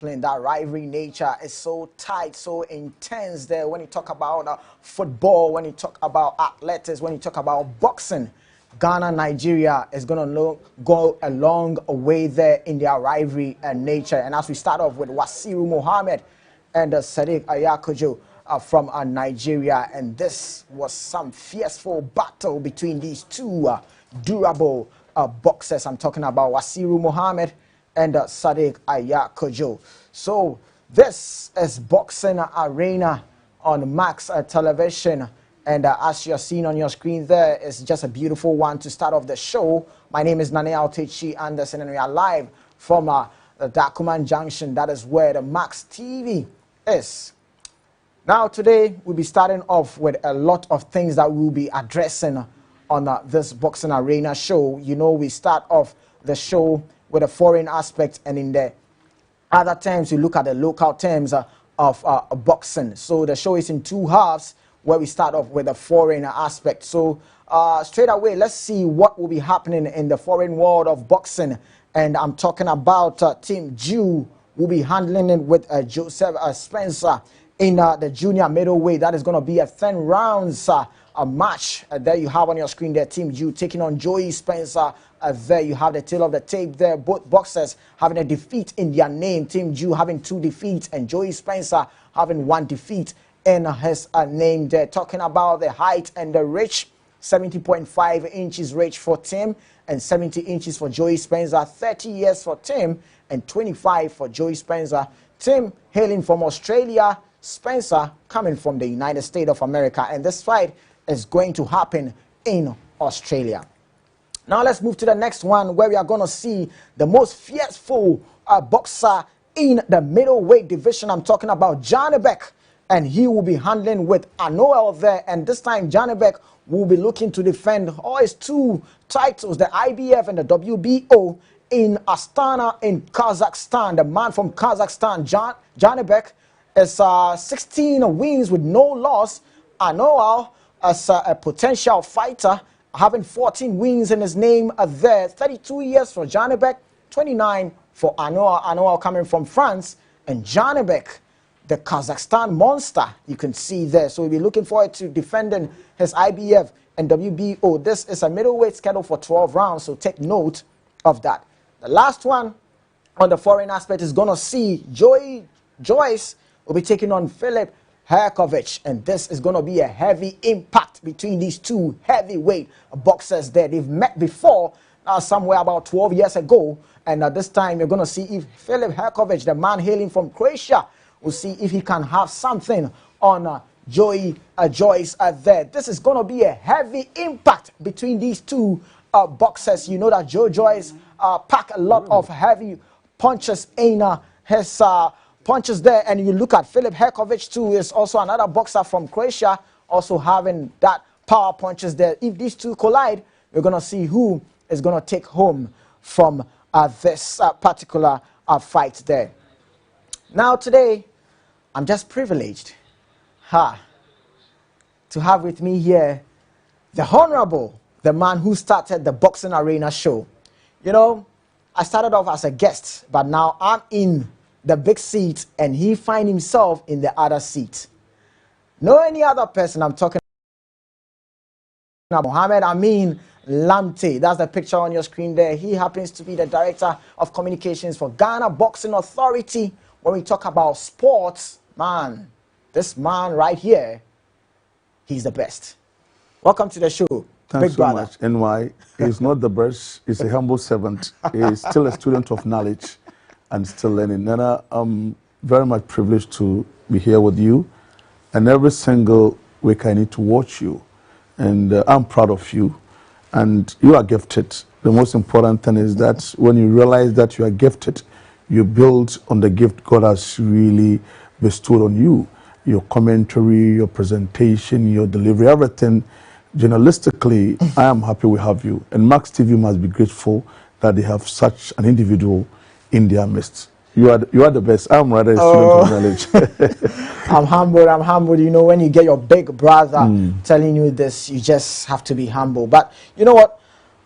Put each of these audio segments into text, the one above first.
That rivalry nature is so tight, so intense there when you talk about football, when you talk about athletics, when you talk about boxing. Ghana, Nigeria is going to go a long way there in their rivalry and nature. And as we start off with Wasiru Mohammed and Sadiq Ayakojo from Nigeria. And this was some fierceful battle between these two durable boxers. I'm talking about Wasiru Mohammed and Sadiq Ayakojo. So this is Boxing Arena on Max television. And as you're seeing on your screen there, it's just a beautiful one to start off the show. My name is Nana Yaw Takyi Anderson, and we are live from the Dakuman Junction. That is where the Max TV is. Now today, we'll be starting off with a lot of things that we'll be addressing on this Boxing Arena show. You know, we start off the show with a foreign aspect, and in the other terms, we look at the local terms of boxing. So the show is in two halves, where we start off with a foreign aspect. So straight away, let's see what will be happening in the foreign world of boxing. And I'm talking about Team Jew will be handling it with Joseph Spencer in the junior middleweight. That is going to be a 10 rounds a match. There you have on your screen there, Team Jew taking on Joey Spencer. There you have the tail of the tape there. Both boxers having a defeat in their name. Team Jew having 2 defeats and Joey Spencer having 1 defeat in his name. They're talking about the height and the reach. 70.5 inches reach for Tim and 70 inches for Joey Spencer. 30 years for Tim and 25 for Joey Spencer. Tim hailing from Australia, Spencer coming from the United States of America. And this fight is going to happen in Australia. Now let's move to the next one, where we are going to see the most fierceful boxer in the middleweight division. I'm talking about Janibek. And he will be handling with Anoel there. And this time, Janibek will be looking to defend all his 2 titles, the IBF and the WBO, in Astana in Kazakhstan. The man from Kazakhstan, Janibek, is 16 wins with no loss. Anoel is a potential fighter, having 14 wins in his name there. 32 years for Janibek, 29 for Anoel. Anoel coming from France, and Janibek, the Kazakhstan monster, you can see there. So we'll be looking forward to defending his IBF and WBO. This is a middleweight schedule for 12 rounds, so take note of that. The last one on the foreign aspect is going to see Joyce will be taking on Filip Herkovich, and this is going to be a heavy impact between these 2 heavyweight boxers there. They've met before, somewhere about 12 years ago, and this time you're going to see if Filip Herkovich, the man hailing from Croatia, we'll see if he can have something on Joyce there. This is going to be a heavy impact between these 2 boxers. You know that Joyce pack a lot of heavy punches in his punches there. And you look at Filip Herkovich too, is also another boxer from Croatia, also having that power punches there. If these 2 collide, we're going to see who is going to take home from this particular fight there. Now today, I'm just privileged to have with me here the Honorable, the man who started the Boxing Arena show. You know, I started off as a guest, but now I'm in the big seat and he finds himself in the other seat. No any other person I'm talking about, Mohammed Amin Lamte. That's the picture on your screen there. He happens to be the Director of Communications for Ghana Boxing Authority. When we talk about sports, man, this man right here, he's the best. Welcome to the show, Thanks big brother. So much, NY. He's not the best, he's a humble servant. He's still a student of knowledge and still learning. Nana, I'm very much privileged to be here with you. And every single week I need to watch you. And I'm proud of you. And you are gifted. The most important thing is that when you realize that you are gifted, you build on the gift God has really bestowed on you. Your commentary, your presentation, your delivery, everything. Journalistically, I am happy we have you. And Max TV must be grateful that they have such an individual in their midst. You are the best. I'm rather a student of knowledge. I'm humbled. You know, when you get your big brother telling you this, you just have to be humble. But you know what?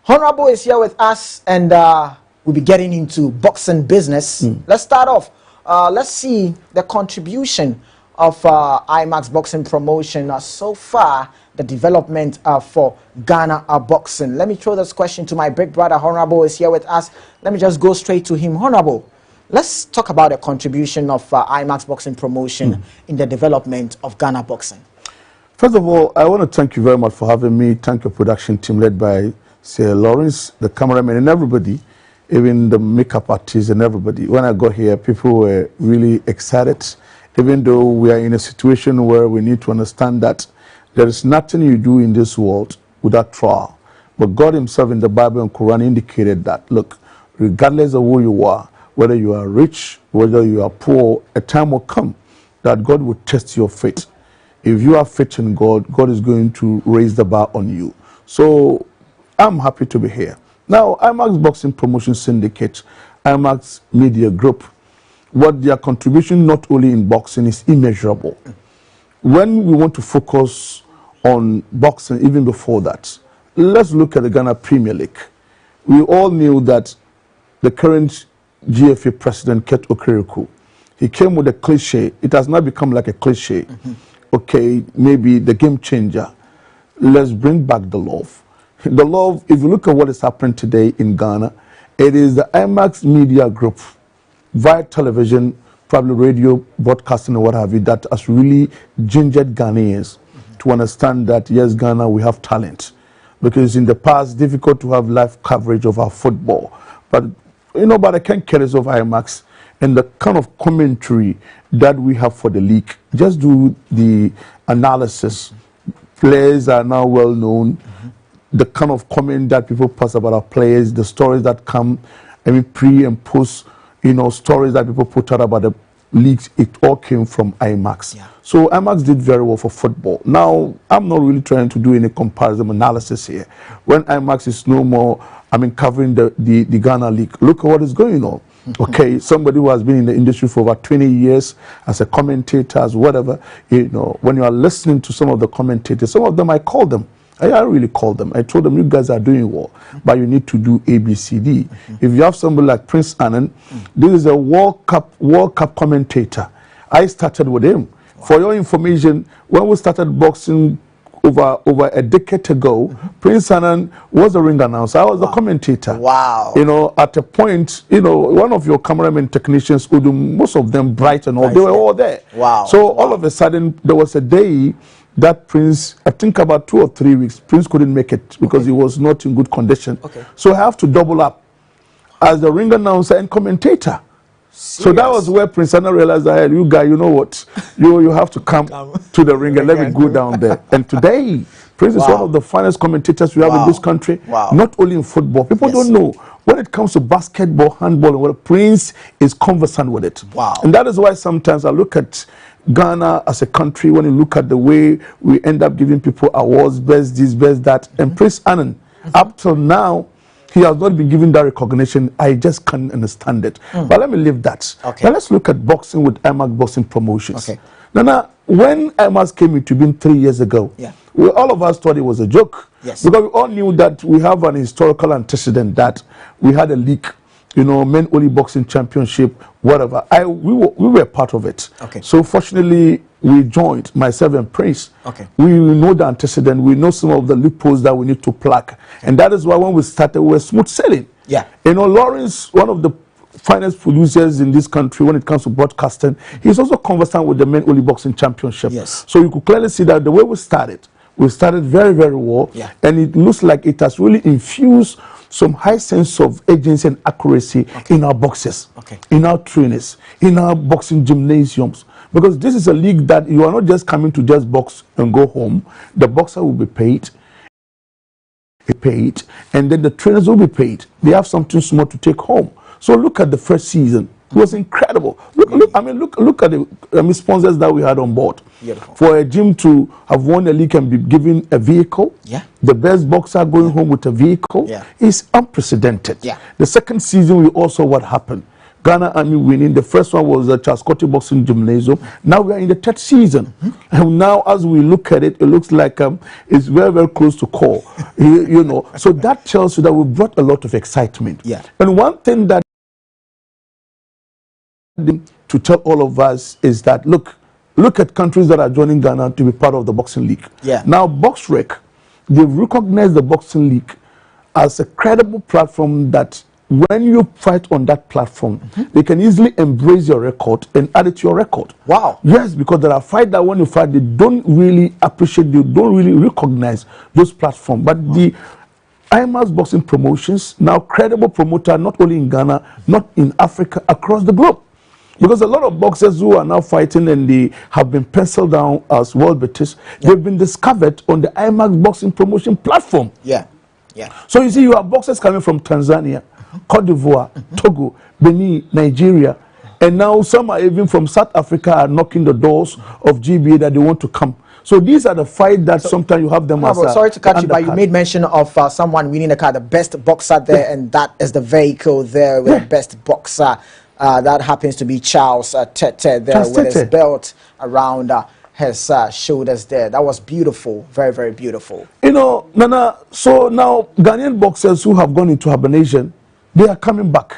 Honorable is here with us, and we'll be getting into boxing business. Let's start off let's see the contribution of IMAX Boxing Promotion so far, the development for Ghana boxing. Let me throw this question to my big brother. Honorable is here with us. Let me just go straight to him. Honorable, let's talk about the contribution of IMAX Boxing Promotion in the development of Ghana boxing. First of all, I want to thank you very much for having me. Thank your production team led by Sir Lawrence, the cameraman, and everybody, even the makeup artists and everybody. When I got here, people were really excited, even though we are in a situation where we need to understand that there is nothing you do in this world without trial. But God himself in the Bible and Quran indicated that, look, regardless of who you are, whether you are rich, whether you are poor, a time will come that God will test your faith. If you have faith in God, God is going to raise the bar on you. So I'm happy to be here. Now, IMAX Boxing Promotion Syndicate, IMAX Media Group, what their contribution not only in boxing is immeasurable. When we want to focus on boxing, even before that, let's look at the Ghana Premier League. We all knew that the current GFA president, Ket Okereke, he came with a cliche. It has now become like a cliche. Okay, maybe the game changer. Let's bring back the love. The love, if you look at what is happening today in Ghana, it is the IMAX Media Group, via television, probably radio, broadcasting, and what have you, that has really gingered Ghanaians to understand that, yes, Ghana, we have talent. Because in the past, it's difficult to have live coverage of our football. But, you know, but I can't care less of IMAX and the kind of commentary that we have for the league. Just do the analysis. Players are now well known. The kind of comment that people pass about our players, the stories that come, I mean, pre and post, you know, stories that people put out about the leagues, it all came from IMAX. Yeah. So IMAX did very well for football. Now, I'm not really trying to do any comparison analysis here. When IMAX is no more, I mean, covering the Ghana League, look at what is going on. Okay, somebody who has been in the industry for over 20 years as a commentator, as whatever, you know, when you are listening to some of the commentators, some of them I call them. I really called them. I told them, you guys are doing well, but you need to do A, B, C, D. If you have somebody like Prince Annan, this is a World Cup commentator. I started with him. Wow. For your information, when we started boxing over a decade ago, Prince Annan was a ring announcer. I was a commentator. Wow. You know, at a point, you know, one of your cameramen technicians, Udum, most of them bright and all, they were all there. Wow. So all of a sudden, there was a day that Prince, I think about 2 or 3 weeks, Prince couldn't make it because he was not in good condition. So I have to double up as the ring announcer and commentator. So that was where Prince Anna realized that, hey, you guy, you know what, you have to come to the ring and let me go down there. And today, Prince is one of the finest commentators we have in this country, not only in football. People don't know, when it comes to basketball, handball, and what, Prince is conversant with it. And that is why sometimes I look at Ghana as a country, when you look at the way we end up giving people awards, best this, best that, and Prince Annan, up till now, he has not been given that recognition. I just can't understand it. But let me leave that. Now let's look at boxing with IMAX Boxing Promotions. Nana, when IMAX came into being 3 years ago, all of us thought it was a joke. Because we all knew that we have an historical antecedent that we had a league, you know, men only boxing championship, whatever. We were part of it. So fortunately, we joined, myself and Prince. We know the antecedent. We know some of the loopholes that we need to plug. And that is why when we started, we were smooth sailing. You know, Lawrence, one of the finest producers in this country when it comes to broadcasting, he's also conversant with the men only boxing championship. So you could clearly see that the way we started very, very well. And it looks like it has really infused some high sense of agency and accuracy in our boxes, in our trainers, in our boxing gymnasiums. Because this is a league that you are not just coming to just box and go home. The boxer will be paid, and then the trainers will be paid. They have something small to take home. So look at the first season. It was incredible. Look at the sponsors that we had on board. For a gym to have won a league and be given a vehicle, the best boxer going home with a vehicle, is unprecedented. The second season, we also what happened. Ghana Army winning. The first one was the Chaskoti Boxing Gymnasium. Now we are in the third season. And now as we look at it, it looks like it's very, very close to call. you know, so that tells you that we brought a lot of excitement. And one thing that to to tell all of us is that, look at countries that are joining Ghana to be part of the boxing league. Yeah. Now, BoxRec, they've recognized the boxing league as a credible platform that when you fight on that platform, they can easily embrace your record and add it to your record. Wow. Yes, because there are fights that when you fight, they don't really appreciate, they don't really recognize those platforms. But the IMAS Boxing Promotions, now credible promoter, not only in Ghana, not in Africa, across the globe. Because a lot of boxers who are now fighting and they have been penciled down as world beaters, they've been discovered on the IMAX Boxing Promotion platform. Yeah, yeah. So you see, you have boxers coming from Tanzania, Cote d'Ivoire, Togo, Benin, Nigeria, and now some are even from South Africa are knocking the doors of GBA that they want to come. So these are the fights that sometimes you have them as sorry to cut you, but you made mention of someone winning the car, the best boxer there, and that is the vehicle there with the best boxer. That happens to be Charles Tete there with his belt around his shoulders there. That was beautiful, very, very beautiful. You know, Nana, so now Ghanaian boxers who have gone into hibernation, they are coming back.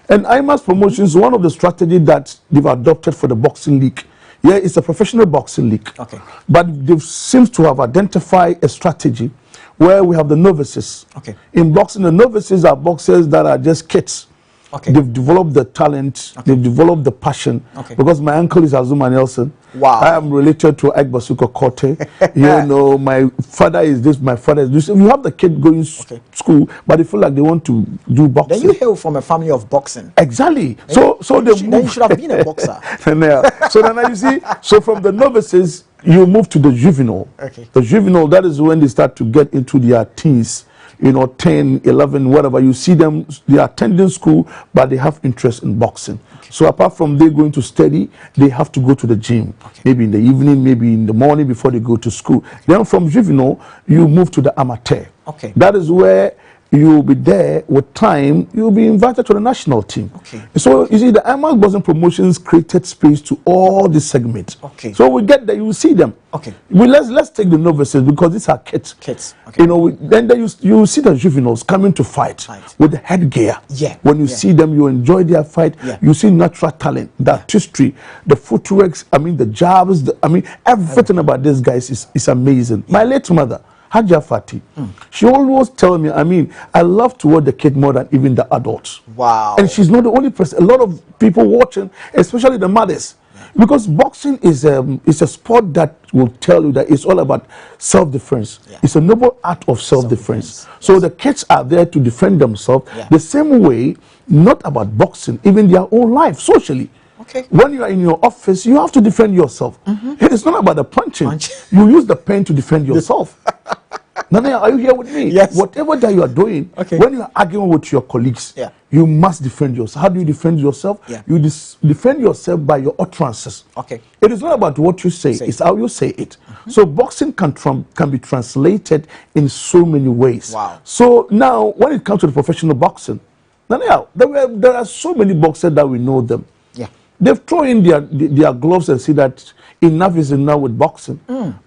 And IMAS Promotions, one of the strategies that they've adopted for the boxing league, yeah, it's a professional boxing league. Okay. But they seem to have identified a strategy where we have the novices. Okay. In boxing, the novices are boxers that are just kids. Okay. They've developed the talent, they've developed the passion. Okay. Because my uncle is Azuma Nelson. Wow. I am related to Agbasuko Kote. You know, my father is this, my father is this. You have the kid going school, but they feel like they want to do boxing. Then you hail from a family of boxing. Exactly. Then Then you should have been a boxer. So then you see, so from the novices, you move to the juvenile. Okay. The juvenile, that is when they start to get into their teens. You know, 10, 11, whatever. You see them, they are attending school, but they have interest in boxing. Okay. So apart from they going to study, they have to go to the gym. Okay. Maybe in the evening, maybe in the morning before they go to school. Okay. Then from juvenile, you move to the amateur. Okay. That is where you'll be there with time, you'll be invited to the national team. Okay. So you see, the IMAX Boxing Promotions created space to all the segments. Okay. So we get there, you will see them. Okay. Let's take the novices because these are kids. Kids. Okay. You know, then you see the juveniles coming to fight with the headgear. Yeah. When you see them, you enjoy their fight. Yeah. You see natural talent, the artistry, the footworks. I mean, the jabs. Everything about these guys is amazing. My late mother, Hajia Fati, she always tell me, I love to watch the kid more than even the adults. Wow. And she's not the only person. A lot of people watching, especially the mothers. Because boxing is a sport that will tell you that it's all about self-defense. Yeah. It's a noble art of self-defense. So the kids are there to defend themselves the same way, not about boxing, even their own life, socially. Okay. When you are in your office, you have to defend yourself. It is not about the punching. You use the pen to defend yourself. Nana, are you here with me? Yes. Whatever that you are doing, when you are arguing with your colleagues, you must defend yourself. How do you defend yourself? You defend yourself by your utterances. Okay. It is not about what you say, it's how you say it. So boxing can be translated in so many ways. Wow. So now, when it comes to the professional boxing, Nana, there are so many boxers that we know them. Yeah. They've thrown in their gloves and see that enough is enough with boxing.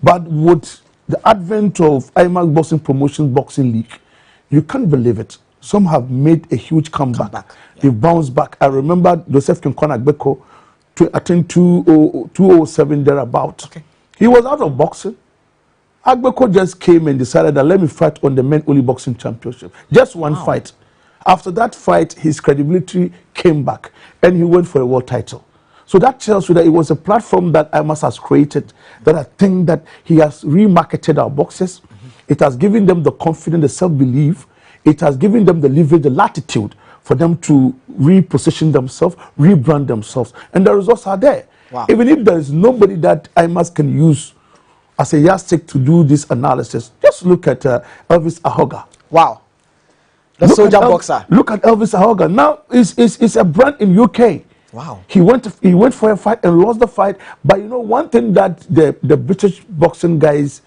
But with the advent of IMAX Boxing Promotions Boxing League, you can't believe it. Some have made a huge comeback. They bounced back. I remember Joseph Kinkon Agbeko, I think 2007 thereabout. Okay. He was out of boxing. Agbeko just came and decided that let me fight on the men only boxing championship. Just one fight. After that fight, his credibility came back and he went for a world title. So that tells you that it was a platform that IMAS has created, that I think that he has remarketed our boxers. It has given them the confidence, the self-belief. It has given them the leverage, the latitude for them to reposition themselves, rebrand themselves. And the results are there. Wow. Even if there is nobody that IMAS can use as a yardstick to do this analysis, just look at Elvis Ahoga. Wow. The soldier boxer. Look at Elvis Ahoga. Now, it's a brand in UK. Wow. He went for a fight and lost the fight. But you know, one thing that the British boxing guys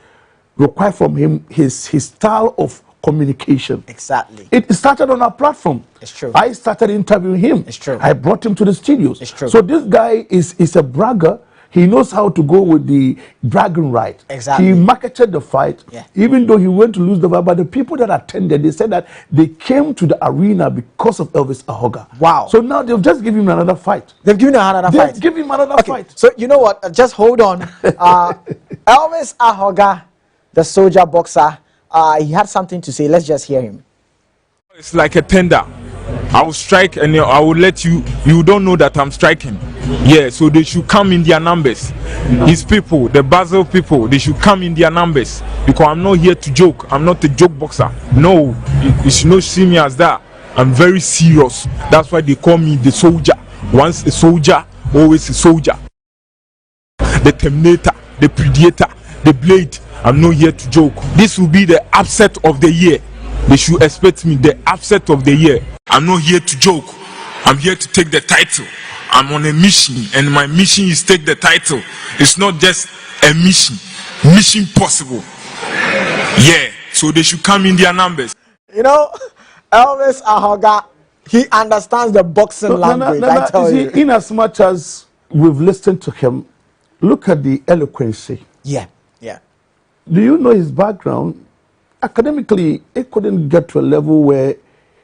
require from him is his style of communication. Exactly. It started on our platform. It's true. I started interviewing him. It's true. I brought him to the studios. It's true. So this guy is a bragger. He knows how to go with the bragging right. Exactly. He marketed the fight, even though he went to lose the fight. But the people that attended, they said that they came to the arena because of Elvis Ahoga. Wow. So now they've just given him another fight. They've given him another fight. They've given him another fight. So you know what? Just hold on. Elvis Ahoga, the soldier boxer, he had something to say. Let's just hear him. It's like a tender. I will strike and I will let you. You don't know that I'm striking. Yeah, so they should come in their numbers. His people, the Basel people, they should come in their numbers because I'm not here to joke. I'm not a joke boxer. No, you should not see me as that. I'm very serious. That's why they call me the soldier. Once a soldier, always a soldier. The Terminator, the Predator, the Blade. I'm not here to joke. This will be the upset of the year. They should expect me the upset of the year. I'm not here to joke. I'm here to take the title. I'm on a mission, and my mission is take the title. It's not just a mission. Mission possible. Yeah. So they should come in their numbers. You know, Elvis Ahoga, he understands the boxing language. I tell you. In as much as we've listened to him, look at the eloquency. Yeah. Do you know his background? Academically, he couldn't get to a level where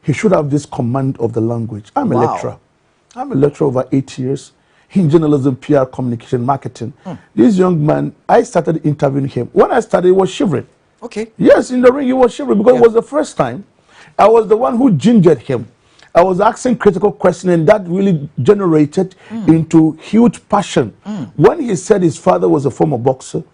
he should have this command of the language. I'm a lecturer. I'm a lecturer over 8 years in journalism, PR, communication, marketing. This young man, I started interviewing him. When I started, he was shivering. Okay. Yes, in the ring, he was shivering because it was the first time. I was the one who gingered him. I was asking critical questions, and that really generated into huge passion. When he said his father was a former boxer,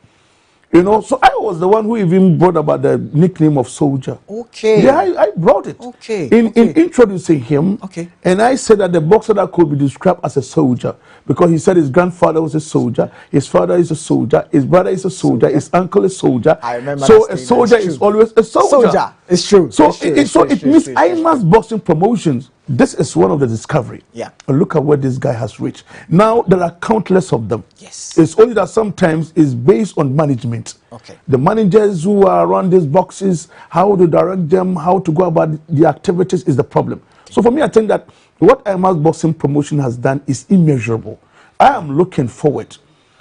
you know, so I was the one who even brought about the nickname of soldier. Okay. Yeah, I brought it. Okay. In introducing him. Okay. And I said that the boxer that could be described as a soldier, because he said his grandfather was a soldier, his father is a soldier, his brother is a soldier, his uncle is a soldier. I remember. So a soldier is always a soldier. Soldier. It's true. So it means IMAX Boxing Promotions. This is one of the discovery. Yeah. And look at where this guy has reached. Now there are countless of them. Yes. It's only that sometimes it's based on management. Okay. The managers who are around these boxes, how to direct them, how to go about the activities is the problem. Okay. So for me, I think that what IMAX Boxing Promotion has done is immeasurable. I am looking forward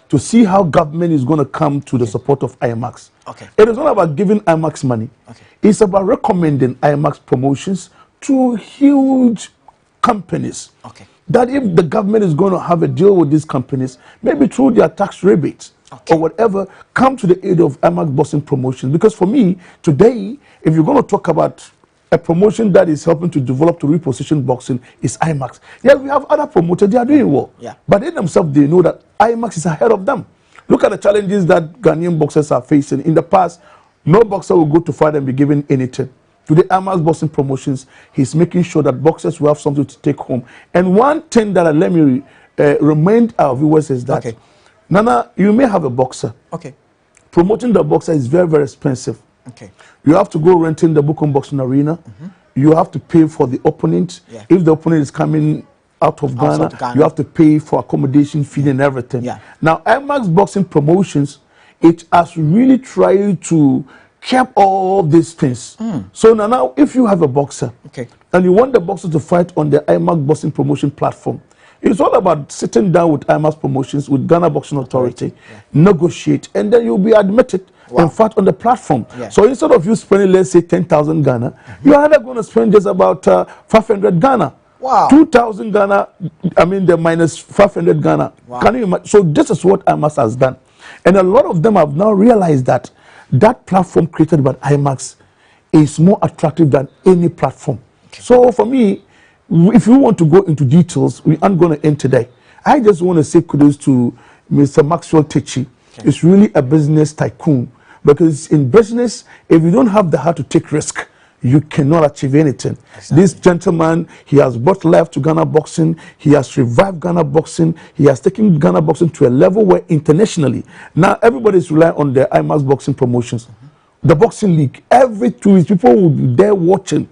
to see how government is going to come to the support of IMAX. Okay. It is not about giving IMAX money. Okay. It's about recommending IMAX promotions to huge companies. Okay. That if the government is going to have a deal with these companies, maybe through their tax rebates or whatever, come to the aid of IMAX Boxing Promotion. Because for me, today, if you're going to talk about a promotion that is helping to develop to reposition boxing, is IMAX. Yes, we have other promoters, they are doing well. Yeah. But they themselves, they know that IMAX is ahead of them. Look at the challenges that Ghanaian boxers are facing. In the past, no boxer will go to fight and be given anything. Today, IMAX Boxing Promotions, he's making sure that boxers will have something to take home. And one thing that let me remind our viewers is that, Nana, you may have a boxer. Okay. Promoting the boxer is very, very expensive. Okay. You have to go renting the Bukum Boxing Arena. You have to pay for the opponent. Yeah. If the opponent is coming out of Ghana, you have to pay for accommodation, feed, and everything. Yeah. Now, IMAX Boxing Promotions, it has really tried to keep all these things. So now, if you have a boxer and you want the boxer to fight on the IMAX Boxing Promotion platform, it's all about sitting down with IMAX Promotions, with Ghana Boxing Authority, negotiate, and then you'll be admitted and fight on the platform. So instead of you spending, let's say, 10,000 Ghana, you're either going to spend just about 500 Ghana. Wow. 2,000 Ghana, I mean the minus 500 Ghana. Can you imagine? So this is what IMAX has done. And a lot of them have now realized that that platform created by IMAX is more attractive than any platform. So for me, if you want to go into details, we aren't going to end today. I just want to say kudos to Mr. Maxwell Takyi. It's really a business tycoon, because in business, if you don't have the heart to take risk, you cannot achieve anything. This gentleman, he has brought life to Ghana boxing. He has revived Ghana boxing. He has taken Ghana boxing to a level where internationally, now everybody is relying on the IMAX Boxing Promotions. The boxing league, every 2 weeks, people will be there watching.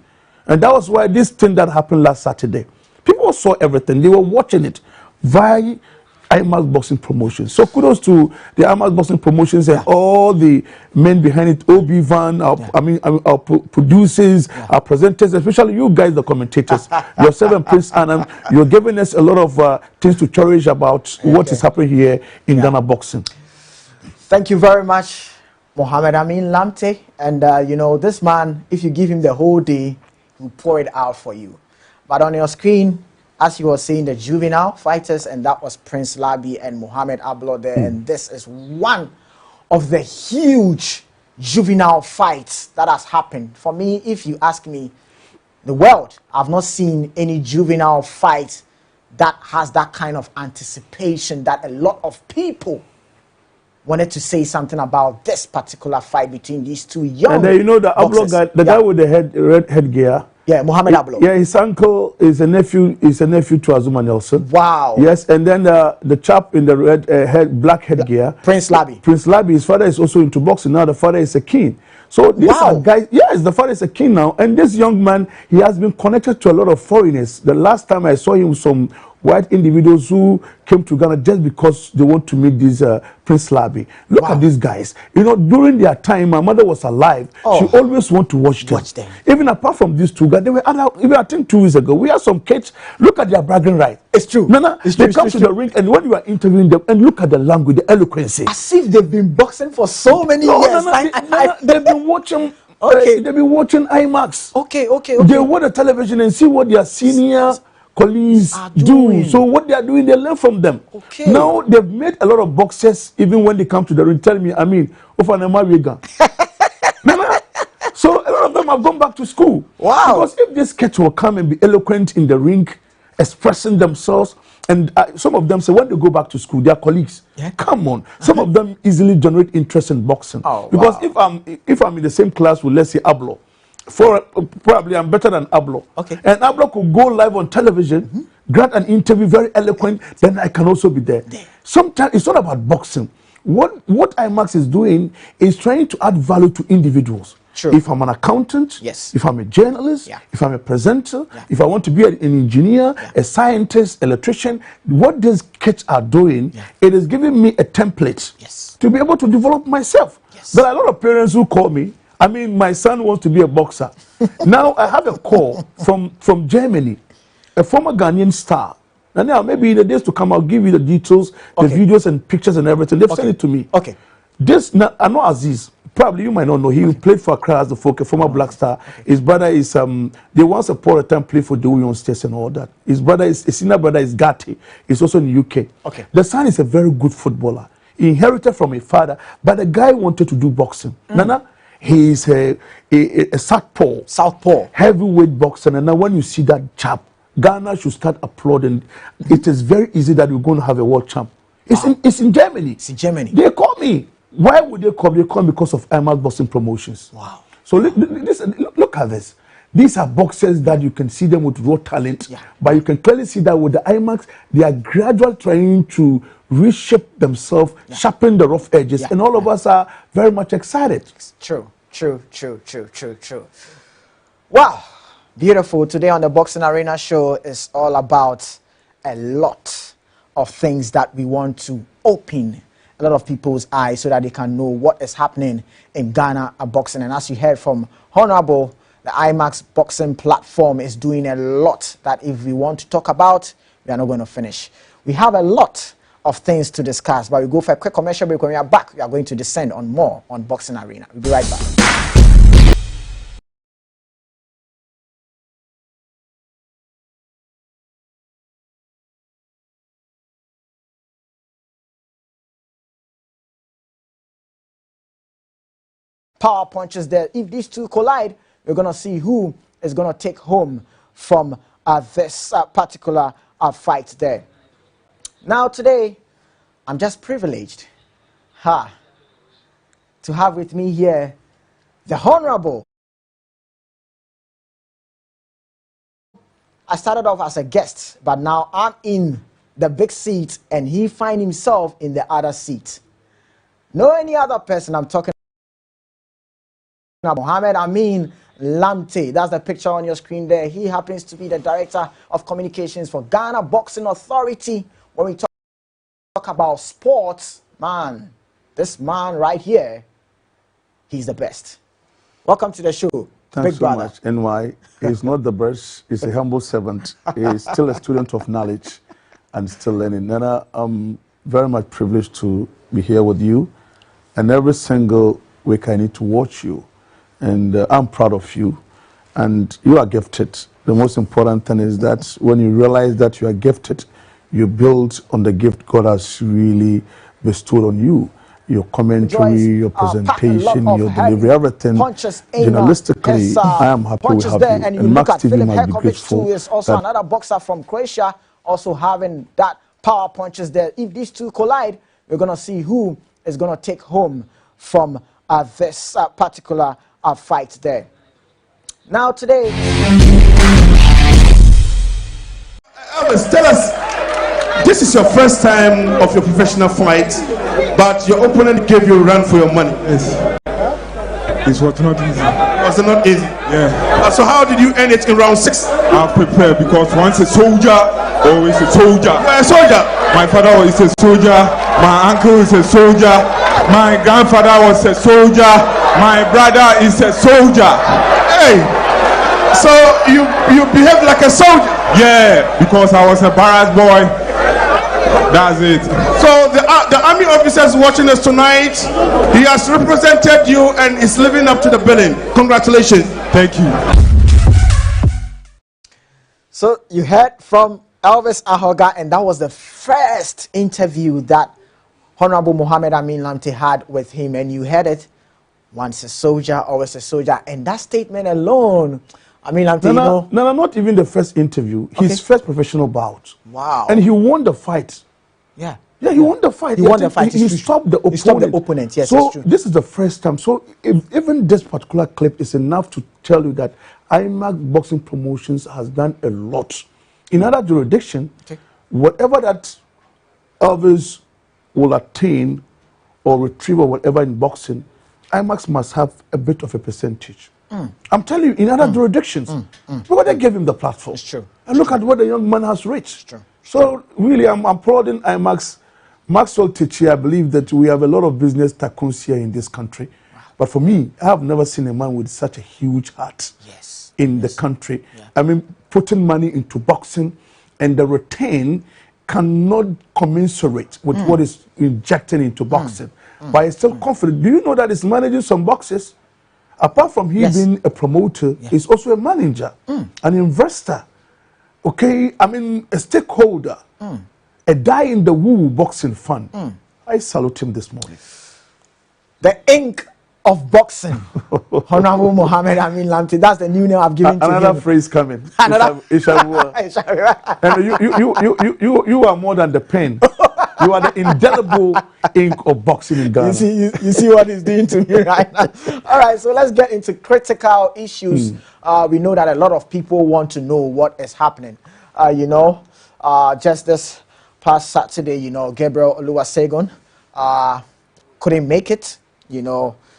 And that was why this thing that happened last Saturday, people saw everything. They were watching it via IMAX Boxing Promotions. So kudos to the IMAX Boxing Promotions and all the men behind it, Obi Van, our producers, our presenters, especially you guys, the commentators, yourself and Prince Anam. You're giving us a lot of things to cherish about what is happening here in Ghana boxing. Thank you very much, Mohammed Amin Lamte. And you know, this man, if you give him the whole day, he'll pour it out for you. But on your screen, as you were saying, the juvenile fighters, and that was Prince Labi and Mohammed Ablo there. And this is one of the huge juvenile fights that has happened. For me, if you ask me, the world, I've not seen any juvenile fight that has that kind of anticipation that a lot of people wanted to say something about this particular fight between these two young And you know the Ablo guy, the guy with the red headgear. Yeah, Mohammed Ablo. Yeah, his uncle is a nephew. Is a nephew to Azuma Nelson. Wow. Yes, and then the chap in the red black headgear, Prince Labi. Prince Labi. His father is also into boxing now. The father is a king. So these are guys. Yes, the father is a king now, and this young man, he has been connected to a lot of foreigners. The last time I saw him with some white individuals who came to Ghana just because they want to meet this Prince Labi. Look at these guys. You know, during their time, my mother was alive. She always wanted to watch them. Even apart from these two guys, there were other. Even I think 2 weeks ago, we had some kids. Look at their bragging right. It's true. Nana, they come to the ring, and when you are interviewing them, and look at the language, the eloquence. As if they've been boxing for so many years. They've been watching. They've been watching IMAX. Okay. They watch the television and see what their senior colleagues do. So what they are doing, they learn from them. Now they've made a lot of boxers, even when they come to the ring, tell me, I mean, so a lot of them have gone back to school. Wow. Because if these kids will come and be eloquent in the ring, expressing themselves, and some of them say when they go back to school, their colleagues, come on. Some of them easily generate interest in boxing. Because if I'm in the same class with, let's say, Ablo, probably I'm better than Ablo. And Ablo could go live on television, grant an interview, very eloquent, then I can also be there. Sometimes it's not about boxing. What IMAX is doing is trying to add value to individuals. If I'm an accountant, if I'm a journalist, if I'm a presenter, if I want to be an engineer, a scientist, electrician, what these kids are doing, it is giving me a template to be able to develop myself. There are a lot of parents who call me. I mean, my son wants to be a boxer. Now I have a call from Germany, a former Ghanaian star. And now maybe in the days to come, I'll give you the details, the videos and pictures and everything. They've sent it to me. This, I know Aziz. Probably you might not know. He played for Accra as a former Black Star. His brother is they once upon a time played for the Union States and all that. His brother is his senior brother is Gatti. He's also in the UK. The son is a very good footballer. He inherited from his father, but the guy wanted to do boxing. Nana, he is a southpaw, heavyweight boxer. And now when you see that chap, Ghana should start applauding. It is very easy that we're going to have a world champ. It's in Germany. It's in Germany. They call me. Why would they come? They come because of IMAX Boxing Promotions. So look at this. These are boxers that you can see them with raw talent, but you can clearly see that with the IMAX, they are gradually trying to reshape themselves, sharpen the rough edges, and all of us are very much excited. True. Wow, beautiful. Today on the Boxing Arena show is all about a lot of things that we want to open a lot of people's eyes so that they can know what is happening in Ghana boxing. And as you heard from Honorable, the IMAX boxing platform is doing a lot that if we want to talk about, we are not going to finish. We have a lot of things to discuss, but we go for a quick commercial break. When we are back, we are going to descend on more on Boxing Arena. We'll be right back. Power punches there. If these two collide, we're going to see who is going to take home from this particular fight there. Now today, I'm just privileged to have with me here the Honorable. I started off as a guest, but now I'm in the big seat and he finds himself in the other seat. No any other person I'm talking about. Mohammed Amin Lamte. That's the picture on your screen there. He happens to be the Director of Communications for Ghana Boxing Authority. When we talk talk about sports, man, this man right here, he's the best. Welcome to the show, Thanks big so brother. much. NY is not the best. He's a humble servant. He's still a student of knowledge and still learning. Nana, I'm very much privileged to be here with you. And every single week I need to watch you. And I'm proud of you. And you are gifted. The most important thing is that when you realize that you are gifted, you build on the gift God has really bestowed on you. Your commentary, your presentation, your delivery, everything. Journalistically, I am happy we have there, you. And you look Max at TV Philip must be Herkovic grateful. too, is also another boxer from Croatia, also having that power punches there. If these two collide, we're going to see who is going to take home from this particular fight there. Now today, Elvis, tell us, this is your first time of your professional fight, but your opponent gave you a run for your money. Yes. It was not easy. Was it not easy? Yeah. So how did you end it in round 6? I prepared because once a soldier, always a soldier. You are a soldier. My father is a soldier. My uncle is a soldier. My grandfather was a soldier. My brother is a soldier. Hey, so you behave like a soldier. Yeah, because I was a barrack boy. That's it. So the army officers watching us tonight, he has represented you and is living up to the billing. Congratulations. Thank you. so you heard from Elvis Ahoga, and that was the first interview that Honorable Mohammed Amin Lamte had with him, and you heard it. Once a soldier, always a soldier, and that statement alone, I mean, Lamte, No, not even the first interview. His first professional bout. Wow. And he won the fight. Yeah. Yeah, he won the fight. He won the fight. He stopped the opponent. He stopped the opponent, yes, so that's true. this is the first time. So even this particular clip is enough to tell you that IMAC Boxing Promotions has done a lot. In other jurisdiction, whatever that Elvis will attain or retrieve or whatever in boxing, IMAX must have a bit of a percentage. I'm telling you, in other jurisdictions, because they gave him the platform. It's true. And look at what the young man has reached. It's true. So really, I'm applauding IMAX. Maxwell Tichi, I believe that we have a lot of business tycoons here in this country. Wow. But for me, I have never seen a man with such a huge heart in the country. Yeah. I mean, putting money into boxing and the return cannot commensurate with what is injected into boxing. But he's still confident. Do you know that he's managing some boxes? Apart from him being a promoter, he's also a manager, an investor. Okay, I mean, a stakeholder, a die-in-the-wool boxing fund. I salute him this morning. The ink of boxing. Honorable Mohammed Amin Lamte. That's the new name I've given to him. Another phrase coming. Another. And you are more than the pen. You are the indelible ink of boxing in Ghana. You see what he's doing to me right now. All right, so let's get into critical issues. We know that a lot of people want to know what is happening. Just this past Saturday, Gabriel Oluwasegun couldn't make it,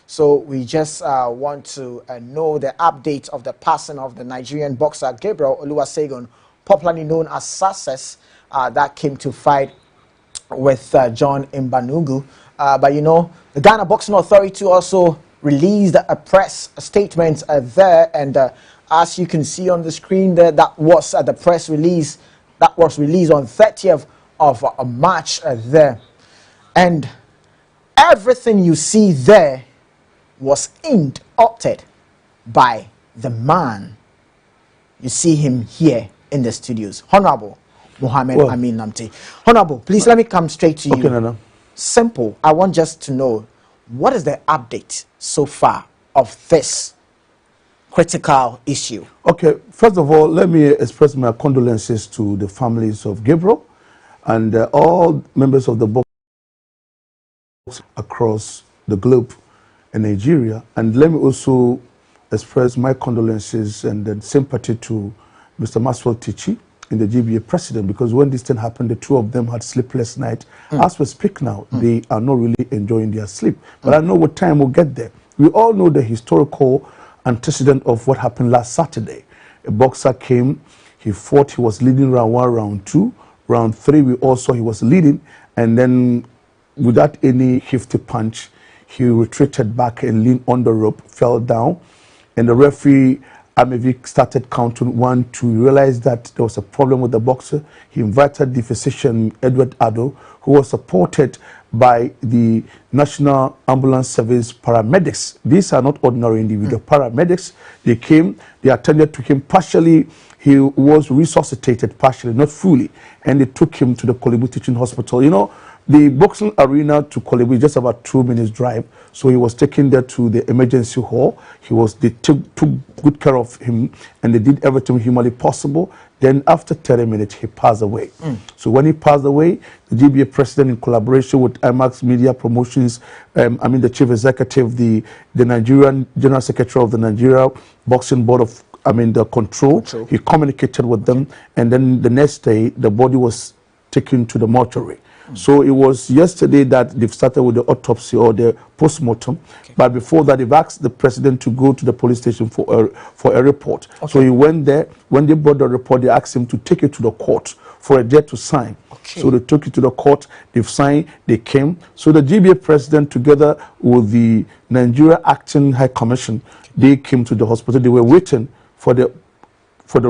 So we just want to know the update of the passing of the Nigerian boxer Gabriel Oluwasegun, popularly known as Success, that came to fight with John Mbanugu. But the Ghana Boxing Authority also released a press statement there, and as you can see on the screen there, that was the press release that was released on 30th of March there. And everything you see there was inked, opted by the man. You see him here in the studios, Honorable Mohammed Amin Lamte. Honorable, please let me come straight to you. Okay, Nana. Simple. I want just to know, what is the update so far of this critical issue? Okay, first of all, let me express my condolences to the families of Gabriel and all members of the box across the globe in Nigeria. And let me also express my condolences and sympathy to Mr. Maxwell Tichi in the GBA president, because when this thing happened, the two of them had sleepless night. As we speak now, they are not really enjoying their sleep. But I know with time we'll get there. We all know the historical antecedent of what happened last Saturday. A boxer came, he fought, he was leading round 1, round 2. Round 3, we all saw he was leading, and then without any hefty punch, he retreated back and leaned on the rope, fell down, and the referee Amevik started counting 1, 2. He realized that there was a problem with the boxer. He invited the physician Edward Addo, who was supported by the National Ambulance Service paramedics. These are not ordinary individual paramedics. They came, they attended to him partially. He was resuscitated partially, not fully, and they took him to the Kolebu Teaching Hospital. You know, the boxing arena to Kolebu is just about 2 minutes drive. So he was taken there to the emergency hall. They took good care of him, and they did everything humanly possible. Then after 30 minutes, he passed away. So when he passed away, the GBA president, in collaboration with IMAX Media Promotions, the chief executive, the Nigerian general secretary of the Nigeria Boxing Board of, the control, he communicated with them, and then the next day, the body was taken to the mortuary. So it was yesterday that they've started with the autopsy or the post-mortem. But before that, they've asked the president to go to the police station for a report. So he went there. When they brought the report, they asked him to take it to the court for a judge to sign. So they took it to the court, they've signed, they came. So the GBA president, together with the Nigeria Acting High Commission, they came to the hospital. They were waiting for the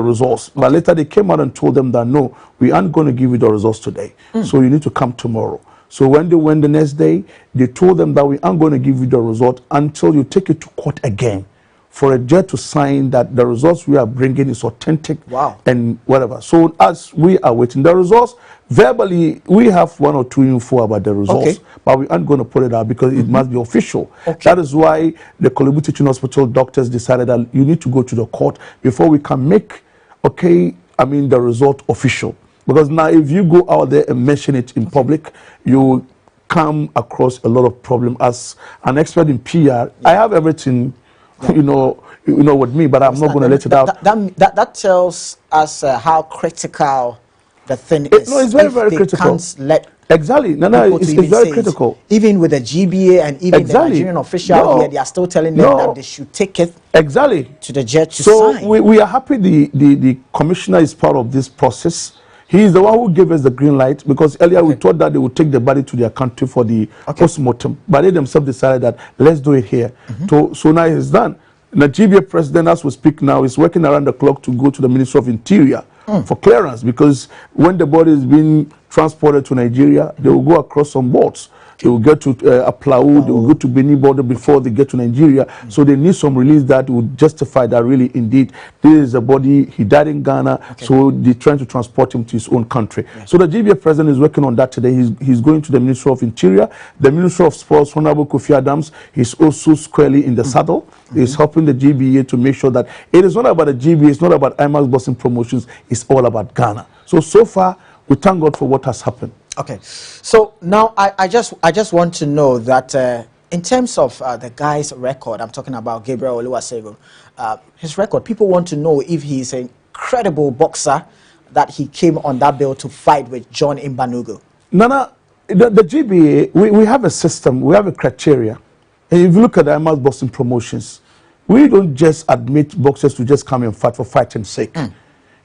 results. But later they came out and told them that, no, we aren't going to give you the results today. So you need to come tomorrow. So when they went the next day, they told them that we aren't going to give you the result until you take it to court again for a judge to sign that the results we are bringing is authentic and whatever. So as we are waiting the results, verbally we have 1 or 2 info about the results, but we aren't going to put it out because it must be official. That is why the Kolebu Teaching Hospital doctors decided that you need to go to the court before we can make the result official. Because now if you go out there and mention it in public, you come across a lot of problem. As an expert in PR, I have everything you know with me, but I'm not going to let it out. That tells us how critical the thing is. No, it's very, very critical. Exactly. No, it's very critical. Even with the GBA and even the Nigerian official here, they are still telling them that they should take it to the judge to sign. So we are happy the commissioner is part of this process. He is the one who gave us the green light, because earlier we thought that they would take the body to their country for the post-mortem. But they themselves decided that let's do it here. So now it's done. The GBA president, as we speak now, is working around the clock to go to the Ministry of Interior for clearance, because when the body is being transported to Nigeria, they will go across some boats. They will get to Aplau, they will go to Benin border before they get to Nigeria. So they need some release that would justify that really, indeed, this is a body, he died in Ghana, so they're trying to transport him to his own country. So the GBA president is working on that today. He's going to the Ministry of Interior. The Minister of Sports, Honorable Kofi Adams, is also squarely in the saddle. He's helping the GBA to make sure that it is not about the GBA, it's not about IMAX Boxing Promotions, it's all about Ghana. So far, we thank God for what has happened. Okay, so now I just want to know that in terms of the guy's record, I'm talking about Gabriel Oluwasegun, his record, people want to know if he's an incredible boxer that he came on that bill to fight with John Imbanugo. Nana, the GBA, we have a system, we have a criteria. And if you look at the IMAX Boxing Promotions, we don't just admit boxers to just come and fight for fighting's sake.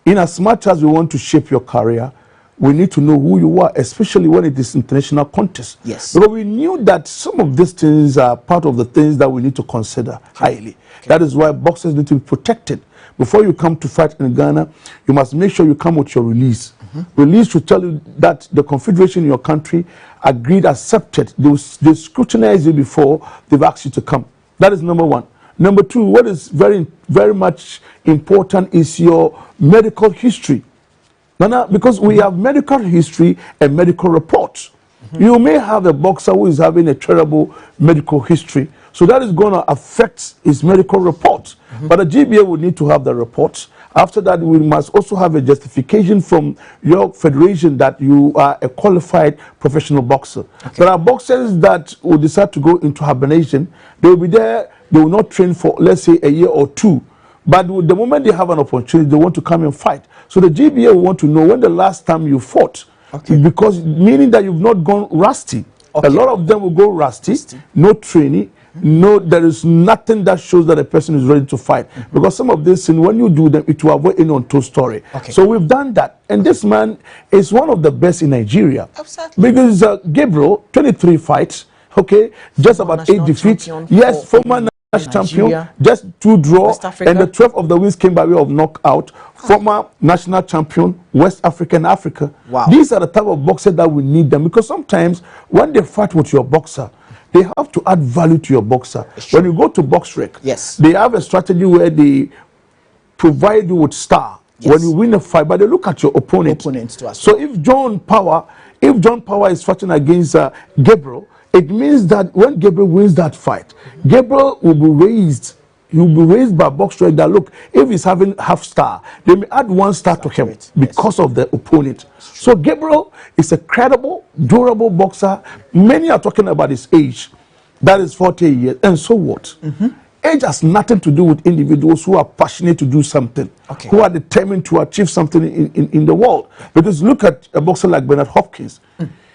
In as much as we want to shape your career, we need to know who you are, especially when it is international contest. Yes. But we knew that some of these things are part of the things that we need to consider highly. That is why boxers need to be protected. Before you come to fight in Ghana, you must make sure you come with your release. Release should tell you that the confederation in your country agreed, accepted. They scrutinize you before they've asked you to come. That is number one. Number two, what is very, very much important is your medical history. Because we have medical history and medical reports. You may have a boxer who is having a terrible medical history, so that is going to affect his medical report. But the GBA will need to have the reports. After that, we must also have a justification from your federation that you are a qualified professional boxer. There are boxers that will decide to go into hibernation. They will be there, they will not train for, let's say, a year or two. But the moment they have an opportunity, they want to come and fight. So the GBA will want to know when the last time you fought. Because meaning that you've not gone rusty. A lot of them will go rusty, no training, no, there is nothing that shows that a person is ready to fight. Because some of these things, when you do them, it will avoid any untold story. Okay. So we've done that. And this man is one of the best in Nigeria. Absolutely. Because Gabriel, 23 fights, okay, just about 8 defeats. Yes, former national champion, just 2 draws, and the 12 of the wins came by way of knockout. Former national champion, West Africa and Africa. Wow. These are the type of boxers that we need them, because sometimes when they fight with your boxer, they have to add value to your boxer. When you go to BoxRec, yes, they have a strategy where they provide you with star. Yes. When you win a fight, but they look at your opponent. So if John Power is fighting against Gabriel, it means that when Gabriel wins that fight, Gabriel will be raised. He will be raised by BoxRec that, look, if he's having half star, they may add 1 star to him because of the opponent. So Gabriel is a credible, durable boxer. Many are talking about his age. That is 40 years. And so what? Age has nothing to do with individuals who are passionate to do something, who are determined to achieve something in the world. Because look at a boxer like Bernard Hopkins.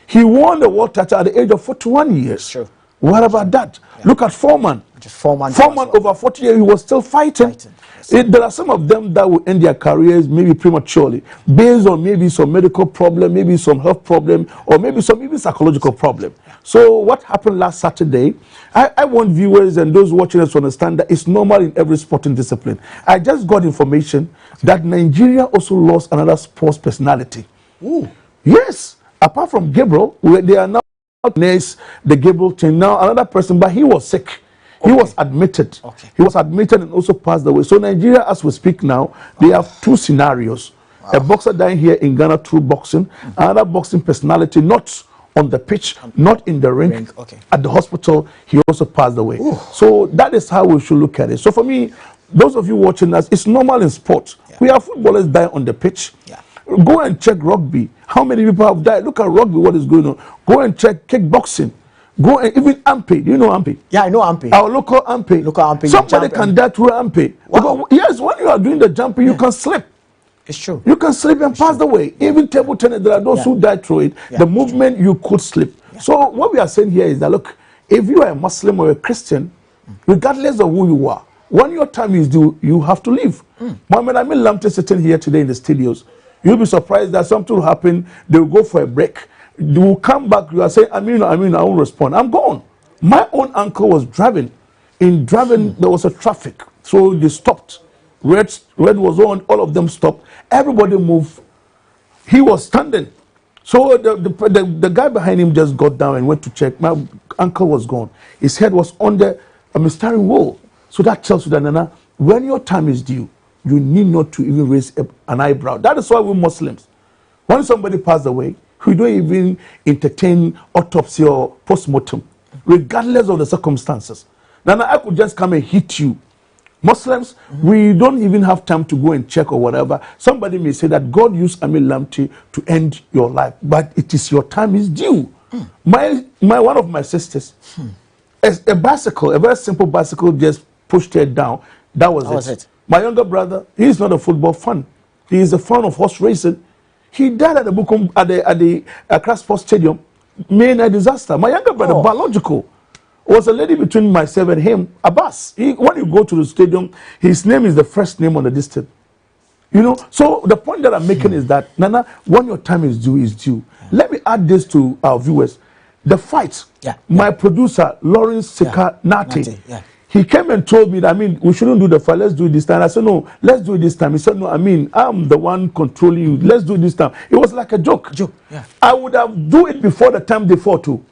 He won the world title at the age of 41 years. True. What about that? Yeah. Look at Foreman. Foreman over 40 years, he was still fighting. Yes. There are some of them that will end their careers maybe prematurely, based on maybe some medical problem, maybe some health problem, or maybe some even psychological problem. So what happened last Saturday, I want viewers and those watching us to understand that it's normal in every sporting discipline. I just got information that Nigeria also lost another sports personality. Ooh. Yes, apart from Gabriel, they are now the Gabriel team. Now another person, but he was sick. He was admitted. He was admitted and also passed away. So Nigeria, as we speak now, they have 2 scenarios. A boxer dying here in Ghana through boxing, another boxing personality not on the pitch, not in the ring. At the hospital, he also passed away. Ooh. So that is how we should look at it. So for me, those of you watching us, it's normal in sports. We have footballers die on the pitch. Go and check rugby. How many people have died? Look at rugby, what is going on. Go and check kickboxing. Go and even Ampe. Do you know Ampe? Yeah, I know Ampe. Our local Ampe. Somebody can die through Ampe. Wow. Yes, when you are doing the jumping, you can slip. It's true. You can slip and pass away. Even table tennis, there are those who die through it. The movement, you could slip. So what we are saying here is that, look, if you are a Muslim or a Christian, regardless of who you are, when your time is due, you have to leave. Mohammed Amin Lamte sitting here today in the studios, you'll be surprised that something will happen. They will go for a break. They will come back. You are saying, I won't respond. I'm gone. My own uncle was driving. There was a traffic. So they stopped. Red was on. All of them stopped. Everybody moved. He was standing. So the guy behind him just got down and went to check. My uncle was gone. His head was on the steering wheel. So that tells you that, Nana, when your time is due, you need not to even raise an eyebrow. That is why we're Muslims. When somebody passed away, we don't even entertain autopsy or post-mortem, regardless of the circumstances. Now, I could just come and hit you. Muslims, we don't even have time to go and check or whatever. Somebody may say that God used Amin Lamte to end your life, but it is your time is due. One of my sisters, a bicycle, a very simple bicycle, just pushed her down. That was it. My younger brother, he is not a football fan. He is a fan of horse racing. He died at the Accra Sports Stadium, in a disaster. My younger brother, biological, was a lady between myself and him, Abbas. When you go to the stadium, his name is the first name on the list. You know, so the point that I'm making is that, Nana, when your time is due, is due. Let me add this to our viewers. The fight, my producer, Lawrence Sika Nate, he came and told me that, we shouldn't do the fight, let's do it this time. I said, no, let's do it this time. He said, no, I'm the one controlling you. Let's do it this time. It was like a joke. I would have do it before the time they fought too.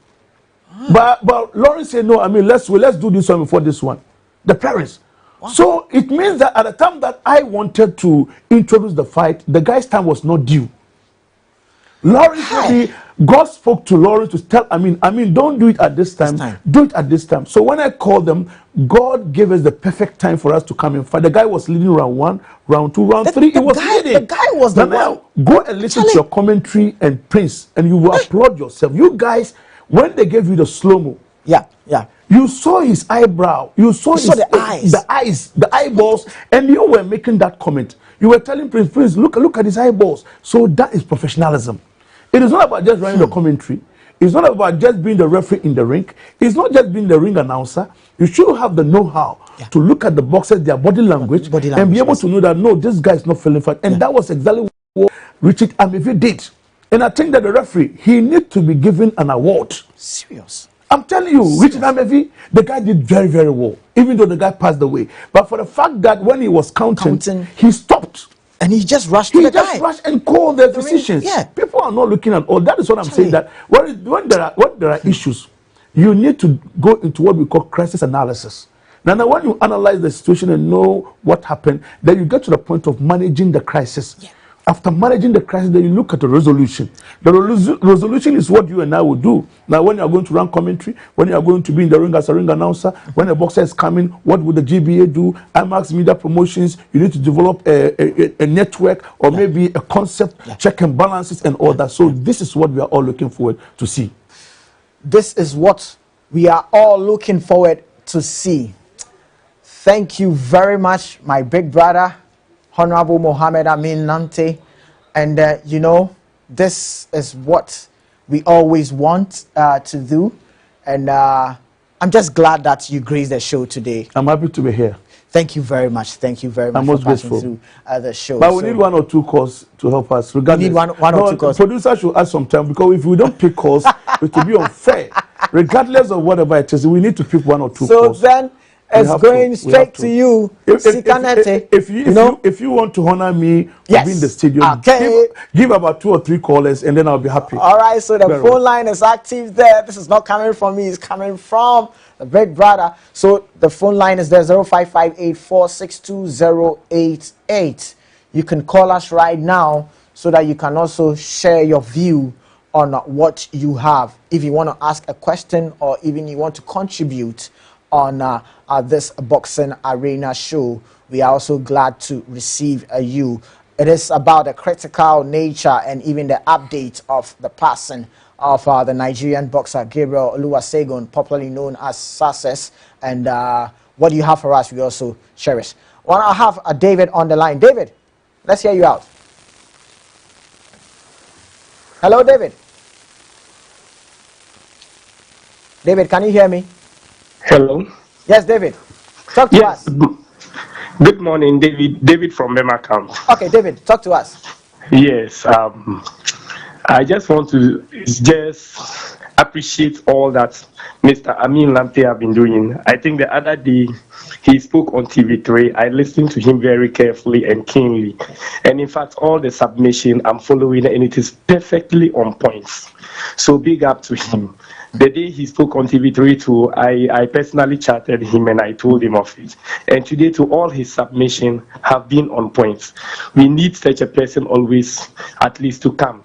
But Lawrence said, no, let's do this one before this one. The parents. Wow. So it means that at the time that I wanted to introduce the fight, the guy's time was not due. Lawrence, God spoke to Lawrence to tell don't do it at this time. Do it at this time. So when I called them, God gave us the perfect time for us to come and fight. The guy was leading round 1, round 2, round 3. He was leading. The guy was the one. Go and listen to your commentary and Prince, and you will applaud yourself. You guys, when they gave you the slow-mo, you saw his eyebrow, you saw the eyes, the eyeballs, and you were making that comment. You were telling Prince, look at his eyeballs. So that is professionalism. It is not about just running the commentary. It's not about just being the referee in the ring. It's not just being the ring announcer. You should have the know-how to look at the boxers, their body language, and be able to know that, no, this guy is not feeling fine. And that was exactly what Richard Amefi did. And I think that the referee, he needs to be given an award. Serious. I'm telling you, Richard Amefi, the guy did very, very well, even though the guy passed away. But for the fact that when he was counting. He stopped. And he just rushed to the guy. He just rushed and called the physicians. Yeah. People are not looking at all. That is what I'm saying, that when there are issues, you need to go into what we call crisis analysis. Now, when you analyze the situation and know what happened, then you get to the point of managing the crisis. Yeah. After managing the crisis, then you look at the resolution. The resolution is what you and I will do. Now, when you are going to run commentary, when you are going to be in the ring as a ring announcer, when a boxer is coming, what would the GBA do? IMAX Media Promotions, you need to develop a network or maybe a concept, check and balances and all that. So this is what we are all looking forward to see. This is what we are all looking forward to see. Thank you very much, my big brother, Honorable Mohammed Amin Nante. And you know, this is what we always want to do. And I'm just glad that you graced the show today. I'm happy to be here. Thank you very much. Thank you very much I'm for most passing grateful. through the show. But we need 1 or 2 calls to help us. We need one or two calls. Producer should ask some time, because if we don't pick calls, it will be unfair. Regardless of whatever it is, we need to pick 1 or 2 calls. So then, it's going straight to you, Sikanete. If you want to honor me to be in the stadium, give about 2 or 3 callers, and then I'll be happy. All right, so the phone line is active there. This is not coming from me, it's coming from the big brother. So the phone line is there, 0558462088. You can call us right now so that you can also share your view on what you have. If you want to ask a question or even you want to contribute on this boxing arena show, we are also glad to receive you. It is about the critical nature and even the update of the passing of the Nigerian boxer Gabriel Oluwasegun, popularly known as Success. And what do you have for us? We also cherish. Well, I have David on the line. David, let's hear you out. Hello, David. David, can you hear me? Hello. Yes, David. Talk to us. Good morning, David. David from Bema Camp. Okay, David, talk to us. Yes. I just want to appreciate all that Mr. Amin Lamte have been doing. I think the other day he spoke on TV3. I listened to him very carefully and keenly. And in fact, all the submission I'm following, and it is perfectly on point. So big up to him. The day he spoke on TV3 too, I personally chatted him and I told him of it. And today too, all his submissions have been on point. We need such a person always, at least, to come